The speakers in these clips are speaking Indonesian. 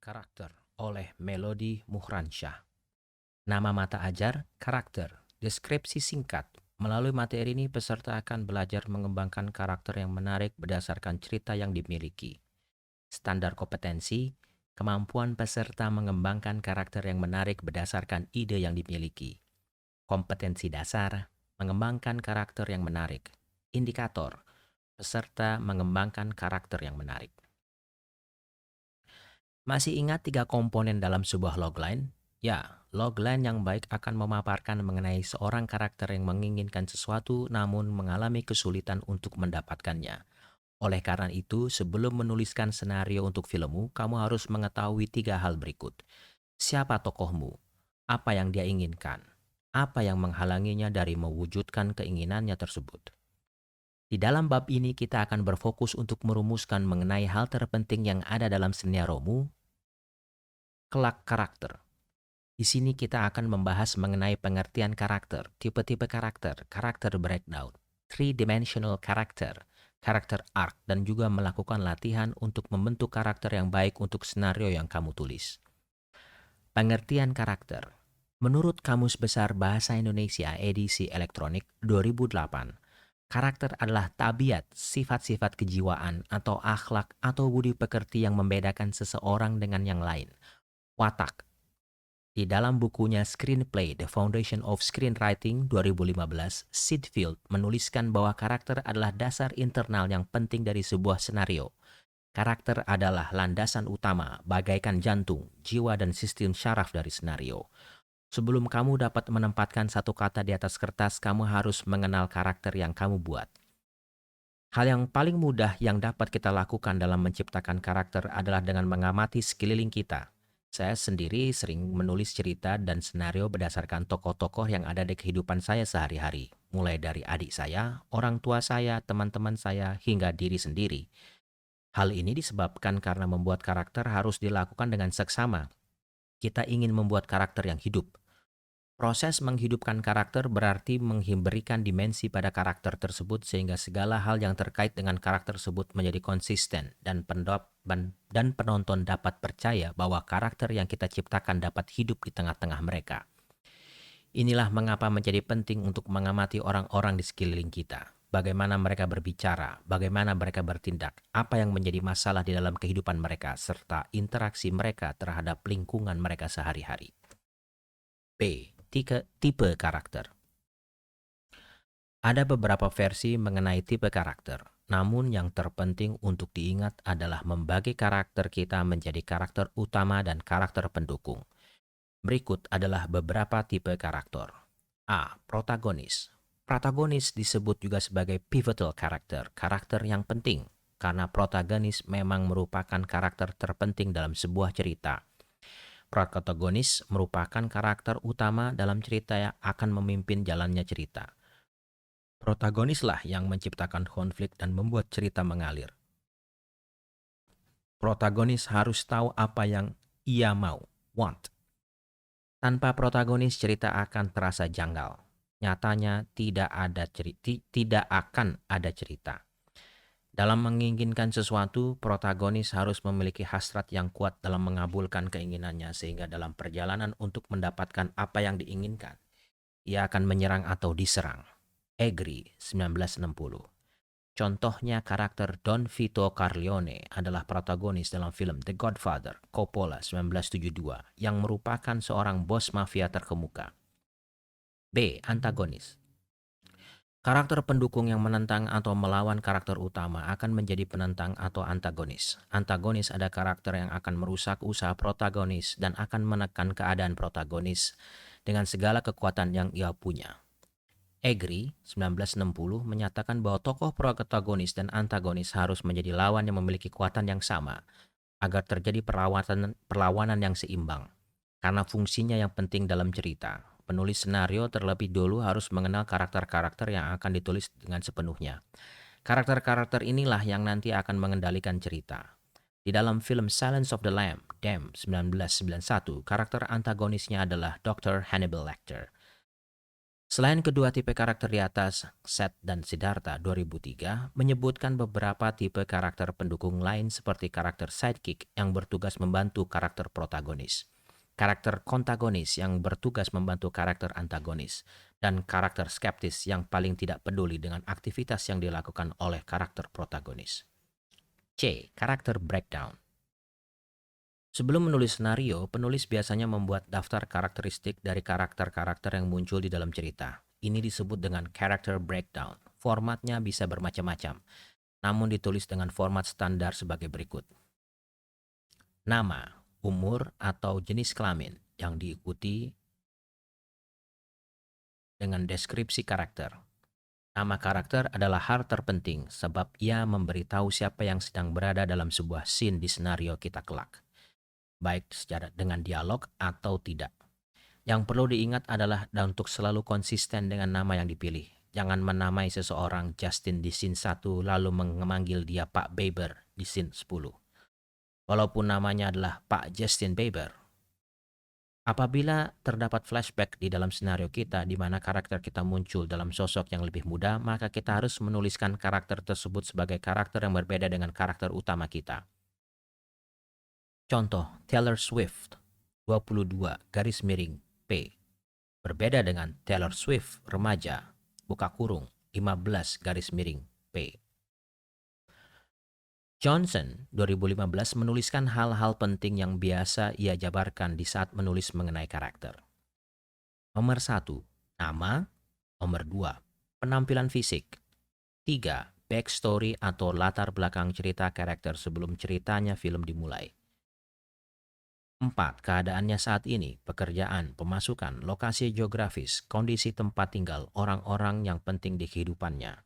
Karakter oleh Melody Muhransyah. Nama mata ajar, karakter. Deskripsi singkat. Melalui materi ini, peserta akan belajar mengembangkan karakter yang menarik berdasarkan cerita yang dimiliki. Standar kompetensi, kemampuan peserta mengembangkan karakter yang menarik berdasarkan ide yang dimiliki. Kompetensi dasar, mengembangkan karakter yang menarik. Indikator, peserta mengembangkan karakter yang menarik. Masih ingat 3 komponen dalam sebuah logline? Ya, logline yang baik akan memaparkan mengenai seorang karakter yang menginginkan sesuatu namun mengalami kesulitan untuk mendapatkannya. Oleh karena itu, sebelum menuliskan senario untuk filmmu, kamu harus mengetahui 3 hal berikut. Siapa tokohmu? Apa yang dia inginkan? Apa yang menghalanginya dari mewujudkan keinginannya tersebut? Di dalam bab ini kita akan berfokus untuk merumuskan mengenai hal terpenting yang ada dalam senariomu, kelak karakter. Di sini kita akan membahas mengenai pengertian karakter, tipe-tipe karakter, karakter breakdown, three-dimensional karakter, karakter arc, dan juga melakukan latihan untuk membentuk karakter yang baik untuk skenario yang kamu tulis. Pengertian karakter. Menurut Kamus Besar Bahasa Indonesia edisi elektronik 2008, karakter adalah tabiat, sifat-sifat kejiwaan, atau akhlak atau budi pekerti yang membedakan seseorang dengan yang lain. Watak. Di dalam bukunya Screenplay: The Foundation of Screenwriting 2015, Sid Field menuliskan bahwa karakter adalah dasar internal yang penting dari sebuah senario. Karakter adalah landasan utama, bagaikan jantung, jiwa dan sistem syaraf dari senario. Sebelum kamu dapat menempatkan satu kata di atas kertas, kamu harus mengenal karakter yang kamu buat. Hal yang paling mudah yang dapat kita lakukan dalam menciptakan karakter adalah dengan mengamati sekeliling kita. Saya sendiri sering menulis cerita dan senario berdasarkan tokoh-tokoh yang ada di kehidupan saya sehari-hari, mulai dari adik saya, orang tua saya, teman-teman saya, hingga diri sendiri. Hal ini disebabkan karena membuat karakter harus dilakukan dengan seksama. Kita ingin membuat karakter yang hidup. Proses menghidupkan karakter berarti memberikan dimensi pada karakter tersebut sehingga segala hal yang terkait dengan karakter tersebut menjadi konsisten dan penonton dapat percaya bahwa karakter yang kita ciptakan dapat hidup di tengah-tengah mereka. Inilah mengapa menjadi penting untuk mengamati orang-orang di sekeliling kita. Bagaimana mereka berbicara, bagaimana mereka bertindak, apa yang menjadi masalah di dalam kehidupan mereka, serta interaksi mereka terhadap lingkungan mereka sehari-hari. B. Tipe karakter. Ada beberapa versi mengenai tipe karakter, namun yang terpenting untuk diingat adalah membagi karakter kita menjadi karakter utama dan karakter pendukung. Berikut adalah beberapa tipe karakter. A. Protagonis. Protagonis disebut juga sebagai pivotal karakter, karakter yang penting, karena protagonis memang merupakan karakter terpenting dalam sebuah cerita. Protagonis merupakan karakter utama dalam cerita yang akan memimpin jalannya cerita. Protagonislah yang menciptakan konflik dan membuat cerita mengalir. Protagonis harus tahu apa yang ia mau, want. Tanpa protagonis cerita akan terasa janggal. Nyatanya tidak akan ada cerita. Dalam menginginkan sesuatu, protagonis harus memiliki hasrat yang kuat dalam mengabulkan keinginannya sehingga dalam perjalanan untuk mendapatkan apa yang diinginkan, ia akan menyerang atau diserang. Egri, 1960. Contohnya karakter Don Vito Corleone adalah protagonis dalam film The Godfather, Coppola 1972, yang merupakan seorang bos mafia terkemuka. B. Antagonis. Karakter pendukung yang menentang atau melawan karakter utama akan menjadi penentang atau antagonis. Antagonis ada karakter yang akan merusak usaha protagonis dan akan menekan keadaan protagonis dengan segala kekuatan yang ia punya. Egri, 1960, menyatakan bahwa tokoh protagonis dan antagonis harus menjadi lawan yang memiliki kekuatan yang sama agar terjadi perlawanan yang seimbang. Karena fungsinya yang penting dalam cerita, penulis senario terlebih dulu harus mengenal karakter-karakter yang akan ditulis dengan sepenuhnya. Karakter-karakter inilah yang nanti akan mengendalikan cerita. Di dalam film Silence of the Dam 1991, karakter antagonisnya adalah Dr. Hannibal Lecter. Selain kedua tipe karakter di atas, Seth dan Siddhartha 2003 menyebutkan beberapa tipe karakter pendukung lain seperti karakter sidekick yang bertugas membantu karakter protagonis, karakter kontagonis yang bertugas membantu karakter antagonis, dan karakter skeptis yang paling tidak peduli dengan aktivitas yang dilakukan oleh karakter protagonis. C. Karakter breakdown. Sebelum menulis senario, penulis biasanya membuat daftar karakteristik dari karakter-karakter yang muncul di dalam cerita. Ini disebut dengan character breakdown. Formatnya bisa bermacam-macam, namun ditulis dengan format standar sebagai berikut. Nama, umur, atau jenis kelamin yang diikuti dengan deskripsi karakter. Nama karakter adalah hal terpenting sebab ia memberitahu siapa yang sedang berada dalam sebuah scene di senario kita kelak, baik secara dengan dialog atau tidak. Yang perlu diingat adalah untuk selalu konsisten dengan nama yang dipilih. Jangan menamai seseorang Justin di scene 1 lalu memanggil dia Pak Bieber di scene 10. Walaupun namanya adalah Pak Justin Bieber. Apabila terdapat flashback di dalam senario kita di mana karakter kita muncul dalam sosok yang lebih muda, maka kita harus menuliskan karakter tersebut sebagai karakter yang berbeda dengan karakter utama kita. Contoh, Taylor Swift 22 garis miring P. Berbeda dengan Taylor Swift remaja, buka kurung, 15 garis miring P. Johnson 2015 menuliskan hal-hal penting yang biasa ia jabarkan di saat menulis mengenai karakter. Nomor 1, nama. Nomor 2, penampilan fisik. 3, backstory atau latar belakang cerita karakter sebelum ceritanya film dimulai. 4, keadaannya saat ini, pekerjaan, pemasukan, lokasi geografis, kondisi tempat tinggal, orang-orang yang penting di kehidupannya.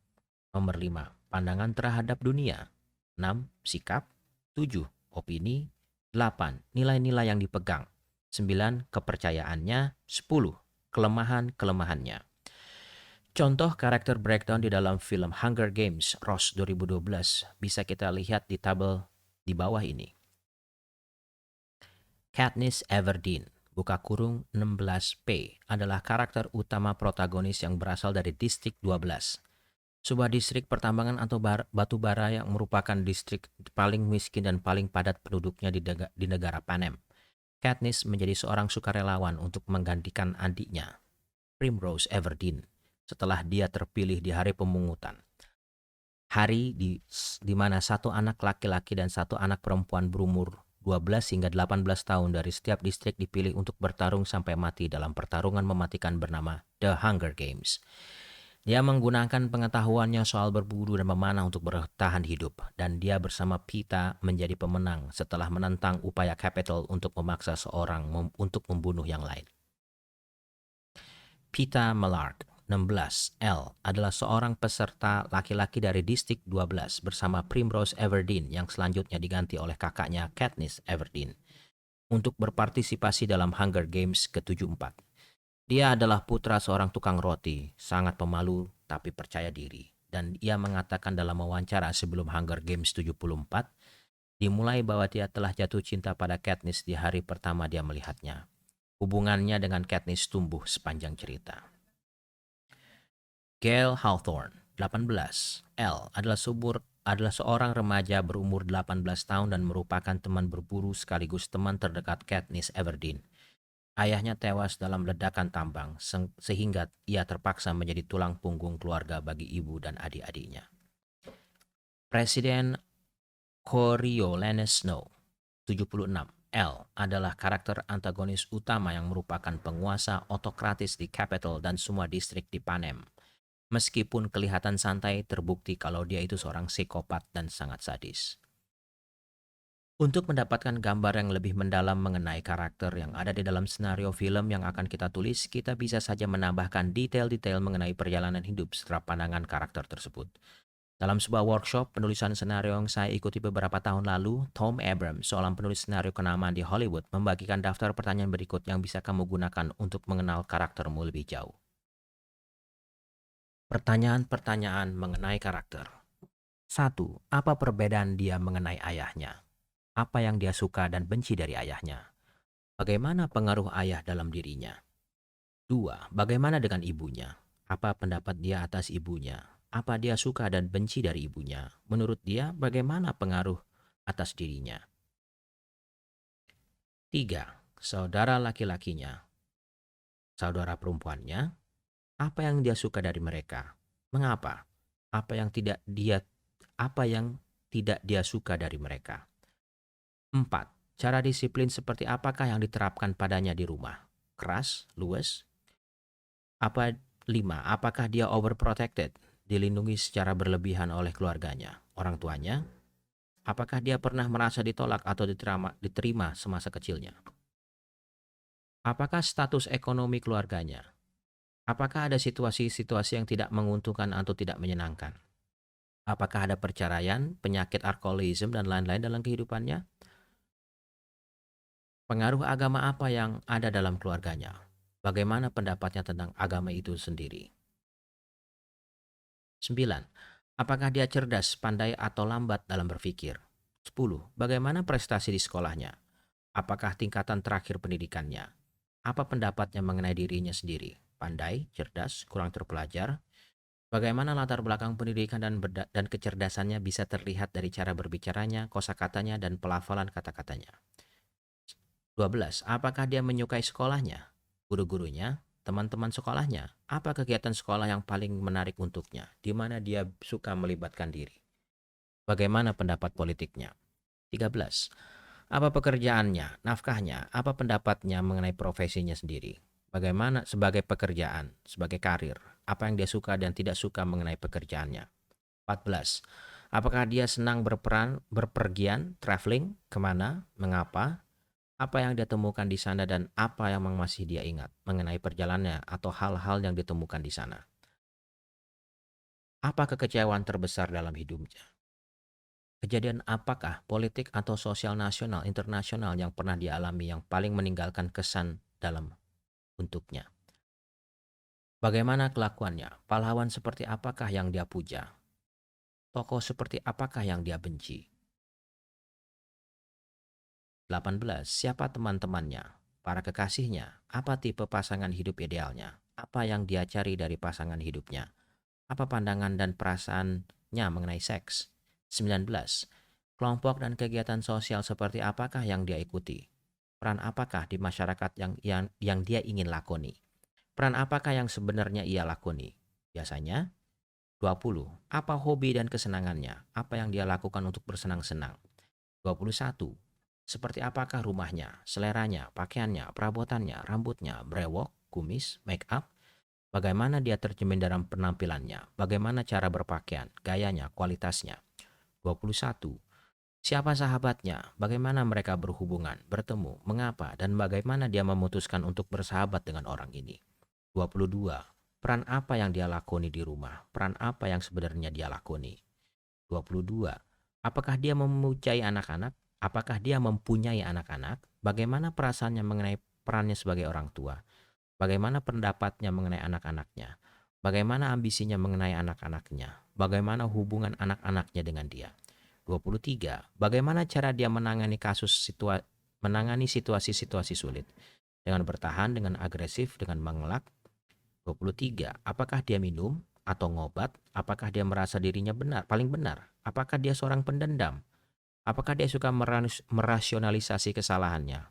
Nomor 5, pandangan terhadap dunia. 6, sikap. 7, opini. 8, nilai-nilai yang dipegang. 9, kepercayaannya. 10, kelemahan-kelemahannya. Contoh karakter breakdown di dalam film Hunger Games Ross 2012 bisa kita lihat di tabel di bawah ini. Katniss Everdeen, buka kurung 16P, adalah karakter utama protagonis yang berasal dari Distrik 12. Sebuah distrik pertambangan atau batu bara yang merupakan distrik paling miskin dan paling padat penduduknya di negara Panem. Katniss menjadi seorang sukarelawan untuk menggantikan adiknya, Primrose Everdeen, setelah dia terpilih di hari pemungutan. Hari di mana satu anak laki-laki dan satu anak perempuan berumur 12 hingga 18 tahun dari setiap distrik dipilih untuk bertarung sampai mati dalam pertarungan mematikan bernama The Hunger Games. Dia menggunakan pengetahuannya soal berburu dan memanah untuk bertahan hidup, dan dia bersama Peeta menjadi pemenang setelah menentang upaya Capitol untuk memaksa seorang untuk membunuh yang lain. Peeta Mellark, 16L, adalah seorang peserta laki-laki dari Distrik 12 bersama Primrose Everdeen yang selanjutnya diganti oleh kakaknya Katniss Everdeen untuk berpartisipasi dalam Hunger Games ke-74. Dia adalah putra seorang tukang roti, sangat pemalu tapi percaya diri. Dan ia mengatakan dalam wawancara sebelum Hunger Games 74, dimulai bahwa dia telah jatuh cinta pada Katniss di hari pertama dia melihatnya. Hubungannya dengan Katniss tumbuh sepanjang cerita. Gale Hawthorne, 18L, adalah seorang remaja berumur 18 tahun dan merupakan teman berburu sekaligus teman terdekat Katniss Everdeen. Ayahnya tewas dalam ledakan tambang sehingga ia terpaksa menjadi tulang punggung keluarga bagi ibu dan adik-adiknya. Presiden Coriolanus Snow, 76L, adalah karakter antagonis utama yang merupakan penguasa otokratis di Capitol dan semua distrik di Panem. Meskipun kelihatan santai, terbukti kalau dia itu seorang psikopat dan sangat sadis. Untuk mendapatkan gambar yang lebih mendalam mengenai karakter yang ada di dalam senario film yang akan kita tulis, kita bisa saja menambahkan detail-detail mengenai perjalanan hidup setelah pandangan karakter tersebut. Dalam sebuah workshop penulisan senario yang saya ikuti beberapa tahun lalu, Tom Abrams, seorang penulis senario kenamaan di Hollywood, membagikan daftar pertanyaan berikut yang bisa kamu gunakan untuk mengenal karaktermu lebih jauh. Pertanyaan-pertanyaan mengenai karakter. 1. Apa perbedaan dia mengenai ayahnya? Apa yang dia suka dan benci dari ayahnya? Bagaimana pengaruh ayah dalam dirinya? 2. Bagaimana dengan ibunya? Apa pendapat dia atas ibunya? Apa dia suka dan benci dari ibunya? Menurut dia, bagaimana pengaruh atas dirinya? 3. Saudara laki-lakinya, saudara perempuannya, apa yang dia suka dari mereka? Mengapa? Apa yang tidak dia apa yang tidak dia suka dari mereka? 4. Cara disiplin seperti apakah yang diterapkan padanya di rumah? Keras, luwes? Apa 5. Apakah dia overprotected? Dilindungi secara berlebihan oleh keluarganya, orang tuanya? Apakah dia pernah merasa ditolak atau diterima semasa kecilnya? Apakah status ekonomi keluarganya? Apakah ada situasi-situasi yang tidak menguntungkan atau tidak menyenangkan? Apakah ada perceraian, penyakit alkoholisme, dan lain-lain dalam kehidupannya? Pengaruh agama apa yang ada dalam keluarganya? Bagaimana pendapatnya tentang agama itu sendiri? 9. Apakah dia cerdas, pandai, atau lambat dalam berpikir? 10. Bagaimana prestasi di sekolahnya? Apakah tingkatan terakhir pendidikannya? Apa pendapatnya mengenai dirinya sendiri? Pandai, cerdas, kurang terpelajar? Bagaimana latar belakang pendidikan dan kecerdasannya bisa terlihat dari cara berbicaranya, kosakatanya, dan pelafalan kata-katanya? 12. Apakah dia menyukai sekolahnya, guru-gurunya, teman-teman sekolahnya? Apa kegiatan sekolah yang paling menarik untuknya? Di mana dia suka melibatkan diri? Bagaimana pendapat politiknya? 13. Apa pekerjaannya, nafkahnya, apa pendapatnya mengenai profesinya sendiri? Bagaimana sebagai pekerjaan, sebagai karir, apa yang dia suka dan tidak suka mengenai pekerjaannya? 14. Apakah dia senang berpergian, traveling, kemana, mengapa, apa yang dia temukan di sana dan apa yang masih dia ingat mengenai perjalanannya atau hal-hal yang ditemukan di sana? Apa kekecewaan terbesar dalam hidupnya? Kejadian apakah politik atau sosial nasional internasional yang pernah dialami yang paling meninggalkan kesan dalam untuknya? Bagaimana kelakuannya? Pahlawan seperti apakah yang dia puja? Tokoh seperti apakah yang dia benci? 18. Siapa teman-temannya? Para kekasihnya? Apa tipe pasangan hidup idealnya? Apa yang dia cari dari pasangan hidupnya? Apa pandangan dan perasaannya mengenai seks? 19. Kelompok dan kegiatan sosial seperti apakah yang dia ikuti? Peran apakah di masyarakat yang dia ingin lakoni? Peran apakah yang sebenarnya ia lakoni? Biasanya. 20. Apa hobi dan kesenangannya? Apa yang dia lakukan untuk bersenang-senang? 21. Seperti apakah rumahnya, seleranya, pakaiannya, perabotannya, rambutnya, brewok, kumis, make up? Bagaimana dia tercermin dalam penampilannya? Bagaimana cara berpakaian, gayanya, kualitasnya? 21. Siapa sahabatnya? Bagaimana mereka berhubungan, bertemu, mengapa, dan bagaimana dia memutuskan untuk bersahabat dengan orang ini? 22. Peran apa yang dia lakoni di rumah? Peran apa yang sebenarnya dia lakoni? 22. Apakah dia mempunyai anak-anak? Apakah dia mempunyai anak-anak? Bagaimana perasaannya mengenai perannya sebagai orang tua? Bagaimana pendapatnya mengenai anak-anaknya? Bagaimana ambisinya mengenai anak-anaknya? Bagaimana hubungan anak-anaknya dengan dia? 23. Bagaimana cara dia menangani situasi-situasi sulit? Dengan bertahan, dengan agresif, dengan mengelak? 23. Apakah dia minum atau ngobat? Apakah dia merasa dirinya paling benar? Apakah dia seorang pendendam? Apakah dia suka merasionalisasi kesalahannya?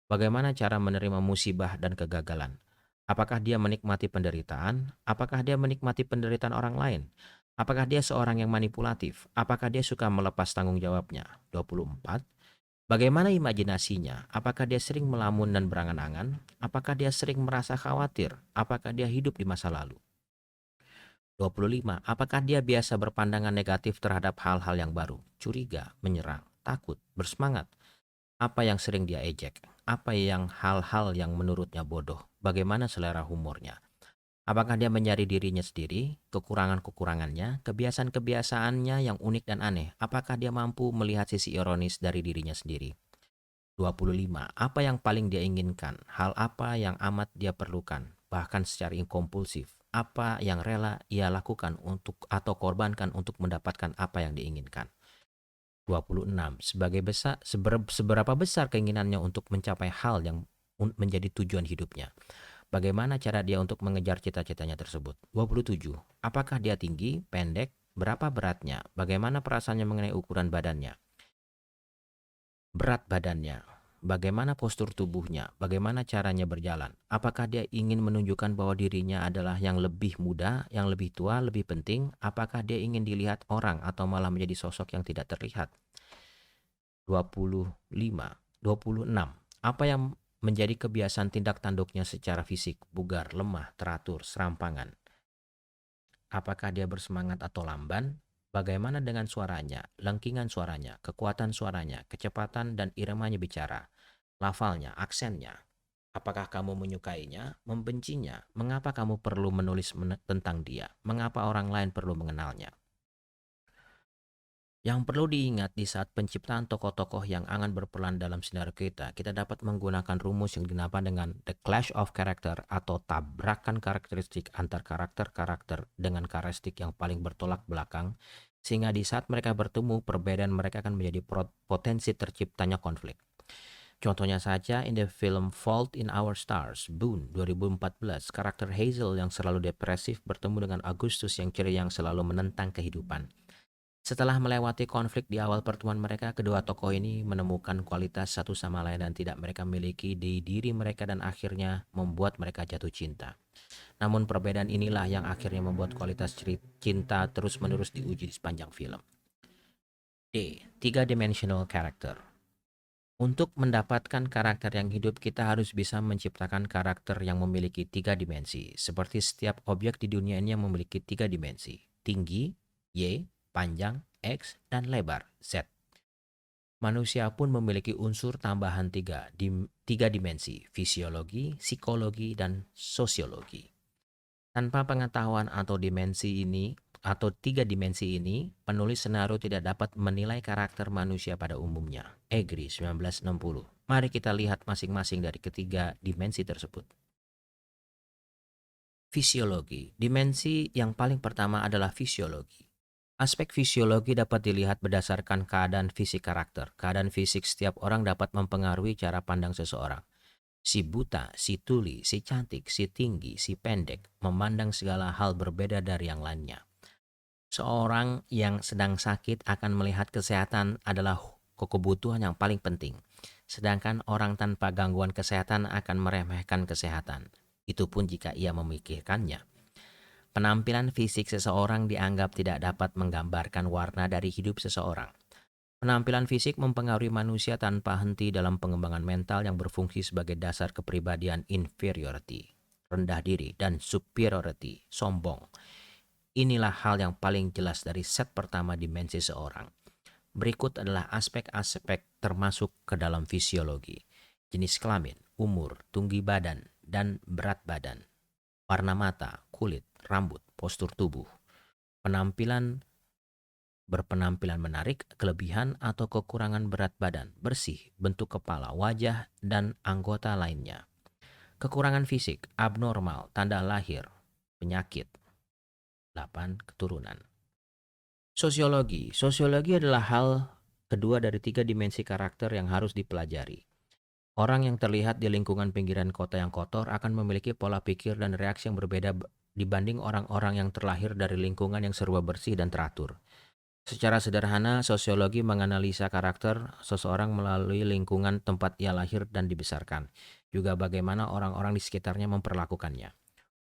Bagaimana cara menerima musibah dan kegagalan? Apakah dia menikmati penderitaan? Apakah dia menikmati penderitaan orang lain? Apakah dia seorang yang manipulatif? Apakah dia suka melepas tanggung jawabnya? 24. Bagaimana imajinasinya? Apakah dia sering melamun dan berangan-angan? Apakah dia sering merasa khawatir? Apakah dia hidup di masa lalu? 25. Apakah dia biasa berpandangan negatif terhadap hal-hal yang baru? Curiga, menyerang, takut, bersemangat? Apa yang sering dia ejek? Apa yang hal-hal yang menurutnya bodoh? Bagaimana selera humornya? Apakah dia mencari dirinya sendiri, kekurangan-kekurangannya, kebiasaan-kebiasaannya yang unik dan aneh? Apakah dia mampu melihat sisi ironis dari dirinya sendiri? 25. Apa yang paling dia inginkan? Hal apa yang amat dia perlukan? Bahkan secara inkompulsif. Apa yang rela ia lakukan untuk atau korbankan untuk mendapatkan apa yang diinginkan? 26. Seberapa besar keinginannya untuk mencapai hal yang menjadi tujuan hidupnya? Bagaimana cara dia untuk mengejar cita-citanya tersebut? 27. Apakah dia tinggi, pendek, berapa beratnya? Bagaimana perasaannya mengenai ukuran badannya? Berat badannya, bagaimana postur tubuhnya, bagaimana caranya berjalan, apakah dia ingin menunjukkan bahwa dirinya adalah yang lebih muda, yang lebih tua, lebih penting, apakah dia ingin dilihat orang atau malah menjadi sosok yang tidak terlihat. 25, 26. Apa yang menjadi kebiasaan tindak tanduknya secara fisik, bugar, lemah, teratur, serampangan. Apakah dia bersemangat atau lamban? Bagaimana dengan suaranya, lengkingan suaranya, kekuatan suaranya, kecepatan dan iramanya bicara, lafalnya, aksennya? Apakah kamu menyukainya, membencinya? Mengapa kamu perlu menulis tentang dia? Mengapa orang lain perlu mengenalnya? Yang perlu diingat di saat penciptaan tokoh-tokoh yang akan berperan dalam sinario kita dapat menggunakan rumus yang dinamakan dengan the clash of character atau tabrakan karakteristik antar karakter-karakter dengan karakteristik yang paling bertolak belakang, sehingga di saat mereka bertemu, perbedaan mereka akan menjadi potensi terciptanya konflik. Contohnya saja in the film Fault in Our Stars, Boone 2014, karakter Hazel yang selalu depresif bertemu dengan Augustus yang ceria yang selalu menentang kehidupan. Setelah melewati konflik di awal pertemuan mereka, kedua tokoh ini menemukan kualitas satu sama lain dan tidak mereka miliki di diri mereka dan akhirnya membuat mereka jatuh cinta. Namun perbedaan inilah yang akhirnya membuat kualitas cinta terus-menerus diuji di sepanjang film. D. Tiga-dimensional character. Untuk mendapatkan karakter yang hidup, kita harus bisa menciptakan karakter yang memiliki tiga dimensi. Seperti setiap objek di dunia ini yang memiliki tiga dimensi. Tinggi, Y, panjang, X, dan lebar, Z. Manusia pun memiliki unsur tambahan tiga dimensi, fisiologi, psikologi, dan sosiologi. Tanpa pengetahuan atau tiga dimensi ini, penulis senario tidak dapat menilai karakter manusia pada umumnya. Egri 1960. Mari kita lihat masing-masing dari ketiga dimensi tersebut. Fisiologi. Dimensi yang paling pertama adalah fisiologi. Aspek fisiologi dapat dilihat berdasarkan keadaan fisik karakter. Keadaan fisik setiap orang dapat mempengaruhi cara pandang seseorang. Si buta, si tuli, si cantik, si tinggi, si pendek, memandang segala hal berbeda dari yang lainnya. Seorang yang sedang sakit akan melihat kesehatan adalah kebutuhan yang paling penting. Sedangkan orang tanpa gangguan kesehatan akan meremehkan kesehatan. Itu pun jika ia memikirkannya. Penampilan fisik seseorang dianggap tidak dapat menggambarkan warna dari hidup seseorang. Penampilan fisik mempengaruhi manusia tanpa henti dalam pengembangan mental yang berfungsi sebagai dasar kepribadian inferiority, rendah diri, dan superiority, sombong. Inilah hal yang paling jelas dari set pertama dimensi seorang. Berikut adalah aspek-aspek termasuk ke dalam fisiologi. Jenis kelamin, umur, tinggi badan, dan berat badan. Warna mata, kulit, rambut, postur tubuh. Berpenampilan menarik, kelebihan atau kekurangan berat badan, bersih, bentuk kepala, wajah, dan anggota lainnya. Kekurangan fisik, abnormal, tanda lahir, penyakit. 8. Keturunan. Sosiologi. Sosiologi adalah hal kedua dari tiga dimensi karakter yang harus dipelajari. Orang yang terlihat di lingkungan pinggiran kota yang kotor akan memiliki pola pikir dan reaksi yang berbeda dibanding orang-orang yang terlahir dari lingkungan yang serba bersih dan teratur. Secara sederhana, sosiologi menganalisa karakter seseorang melalui lingkungan tempat ia lahir dan dibesarkan, juga bagaimana orang-orang di sekitarnya memperlakukannya.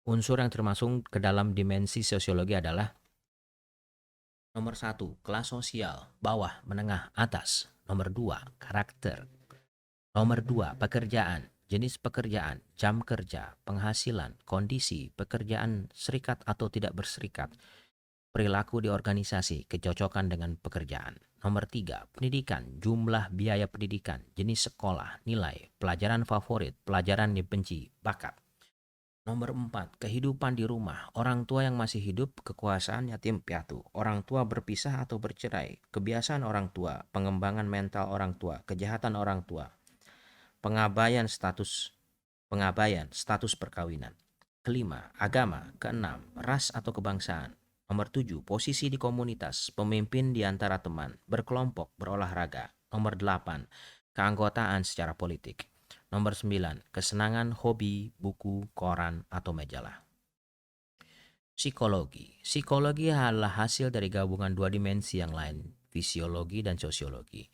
Unsur yang termasuk ke dalam dimensi sosiologi adalah nomor 1, kelas sosial, bawah, menengah, atas. Nomor 2, karakter. Nomor 2, pekerjaan, jenis pekerjaan, jam kerja, penghasilan, kondisi, pekerjaan serikat atau tidak berserikat, perilaku di organisasi, kecocokan dengan pekerjaan. Nomor 3, pendidikan, jumlah biaya pendidikan, jenis sekolah, nilai, pelajaran favorit, pelajaran dibenci, bakat. Nomor 4, kehidupan di rumah, orang tua yang masih hidup, kekuasaan yatim piatu, orang tua berpisah atau bercerai, kebiasaan orang tua, pengembangan mental orang tua, kejahatan orang tua, pengabaian status perkawinan. Kelima, agama. Keenam, ras atau kebangsaan. Nomor 7, posisi di komunitas, pemimpin di antara teman, berkelompok, berolahraga. Nomor 8, keanggotaan secara politik. Nomor 9, kesenangan, hobi, buku, koran, atau majalah. Psikologi. Psikologi adalah hasil dari gabungan dua dimensi yang lain, fisiologi dan sosiologi.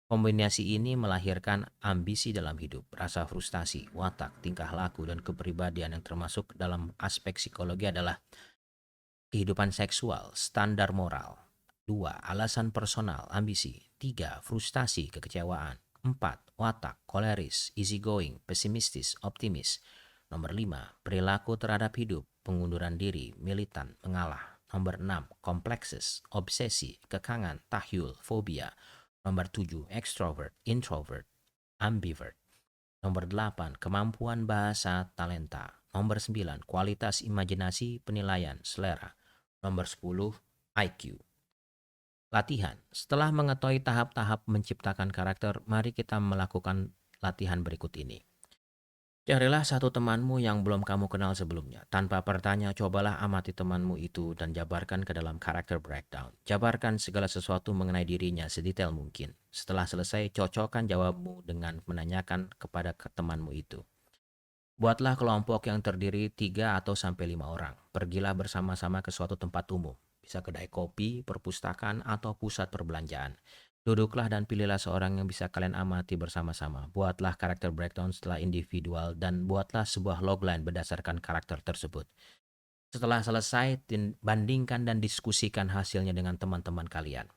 Kombinasi ini melahirkan ambisi dalam hidup, rasa frustasi, watak, tingkah laku, dan kepribadian yang termasuk dalam aspek psikologi adalah kehidupan seksual, standar moral. 2. Alasan personal, ambisi. 3. Frustasi, kekecewaan. 4. Watak, koleris, easygoing, pesimistis, optimis. Nomor 5. Perilaku terhadap hidup, pengunduran diri, militan, mengalah. Nomor 6. Komplekses, obsesi, kekangan, tahyul, fobia. Nomor 7. Extrovert, introvert, ambivert. Nomor 8. Kemampuan bahasa, talenta. Nomor 9. Kualitas imajinasi, penilaian, selera. Nomor 10. IQ. Latihan. Setelah mengetahui tahap-tahap menciptakan karakter, mari kita melakukan latihan berikut ini. Carilah satu temanmu yang belum kamu kenal sebelumnya. Tanpa bertanya, cobalah amati temanmu itu dan jabarkan ke dalam karakter breakdown. Jabarkan segala sesuatu mengenai dirinya sedetail mungkin. Setelah selesai, cocokkan jawabmu dengan menanyakan kepada temanmu itu. Buatlah kelompok yang terdiri 3 atau sampai 5 orang. Pergilah bersama-sama ke suatu tempat umum. Bisa kedai kopi, perpustakaan, atau pusat perbelanjaan. Duduklah dan pilihlah seorang yang bisa kalian amati bersama-sama. Buatlah karakter breakdown setelah individual dan buatlah sebuah logline berdasarkan karakter tersebut. Setelah selesai, bandingkan dan diskusikan hasilnya dengan teman-teman kalian.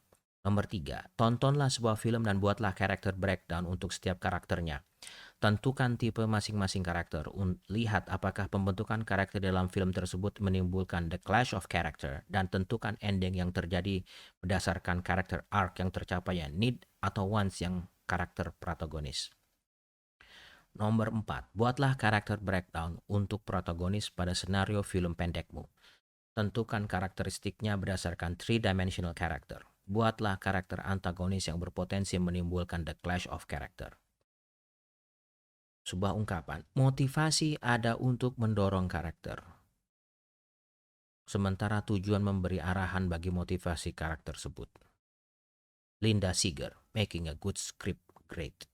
Nomor 3, tontonlah sebuah film dan buatlah karakter breakdown untuk setiap karakternya. Tentukan tipe masing-masing karakter. Lihat apakah pembentukan karakter dalam film tersebut menimbulkan the clash of character dan tentukan ending yang terjadi berdasarkan karakter arc yang tercapai, need atau wants yang karakter protagonis. Nomor 4, buatlah karakter breakdown untuk protagonis pada senario film pendekmu. Tentukan karakteristiknya berdasarkan three-dimensional character. Buatlah karakter antagonis yang berpotensi menimbulkan the clash of character. Sebuah ungkapan, motivasi ada untuk mendorong karakter, sementara tujuan memberi arahan bagi motivasi karakter tersebut. Linda Seeger, Making a Good Script Great.